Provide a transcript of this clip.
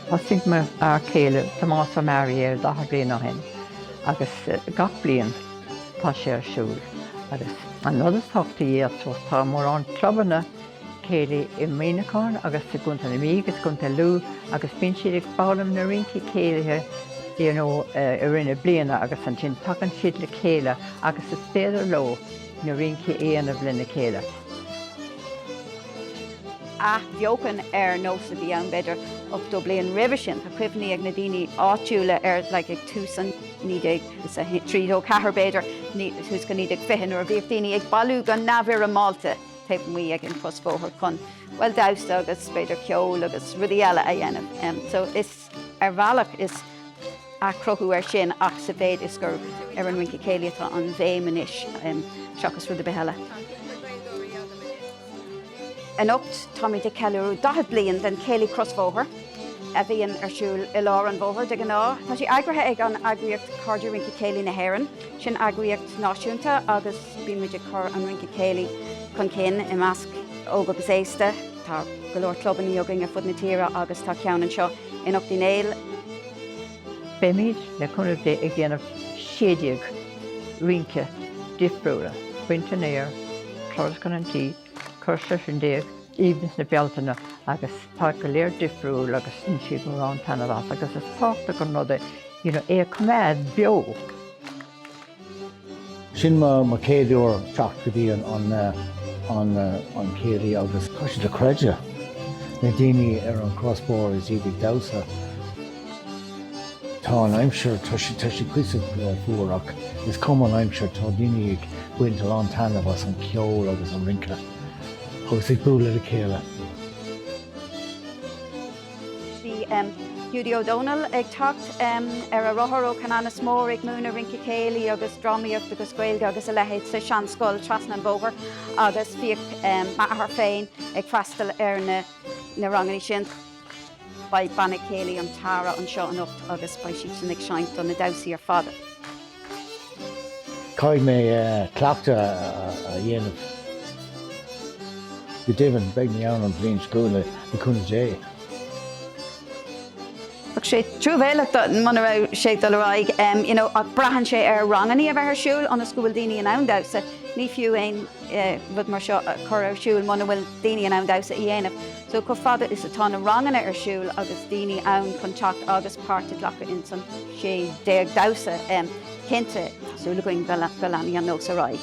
Thosaigh me ar céile Tomás Mary ar 10 bliain ó shin, agus gach bliain tá sé ar siúl. Agus an rud is thugta dhéaltas tá mór an trabhanna céilí I Mínachán agus sa gúnta na mí agus gúnta lú agus bíonn siad ag bálam na rinci céilithe I rinne bliana agus an sin tagann siad le céile agus is féidir leo na rinci éanamh lena céile. A bheocan nósa bhí an beidir ach do bliain roimhe sin tá cuimhní ag na daoine áitiúla like ag túsan nídig sa trídó cethir beidir thús go nídig fihin or bhíoh daoine ag bailú gan nabhar a máilta taobh mí ag an Crosbhóthair chun well damhsa agus beidir ceol agus rudí eile a dhéanamh. So is ar bhealach is a crothú ar sin ach sa bhéid is gur ar an rinci céilí atá an bhéiminis seachas rud a beheile. An Ucht Tommy de ceiliúradh 10 bliain den Céilí Crosbhóthair a bhíonn ar siúl I lár an bhóthair de gná. Tá sí agrathe ag an agríocht cardú rinci céilí na hÉireann, sin agríocht náisiúnta agus bíonn muidir cur an rinci céilí chun cinn I measc óg agus éasta, tá go leor clubbaní óging a fud na tíre agus tá ceann seo in Ucht-Uí-Néill. Béimiid le chunamh dé ag déanamh séideag rince difriúla, buinte néir, clóras gan an tí, chuirsa sin déag, íbnis na bealtainna agus tá go léir difriúil agus ní siad go rán tanarás agus is táachta go nada é cuméad beo. Sin má céadúir teach go dtí an céilí agus chuiste de creide na daoine ar an Crosbhóthair is iad ag damhsa. Tá an aimseir tá sí cuisimh fuarach is cum an aimseir tá daoine ag buinte an tanamh as an ceol agus an rince. Agus ag búla le céile. Bhí Judy O'Donnell ag tacht ar a rothair ó Cananas mór ag múna rinci céilí agus drámaíocht agus gaeilge agus a lehéid sa seanscoil trasna an bóthar agus bhíoh maithar féin ag freastal ar na rangaí sin. Ba banna céilí an tara an seo an Ucht agus ba siad sin ag seint don na damhsaí ar fada. Caid mé claachta a dhéanamh go dtibhann beidh mé ann an bliain scúla na cúna dé. Ach sé trúbhéileach man raibh sé dul raig ach brahan sé ar ranganí a bheith ar siúl an na scúil daoine an ann damhsa. Ní fiú éon bhd mar seo chur ar siúl man bhfuil daoine an ann damhsa I dhéanamh. So go fada is atá na rangana ar siúl agus daoine ann chun teacht agus páirte lecha in san sé déag damhsa cinnte súla going go leanaí an nósa raig.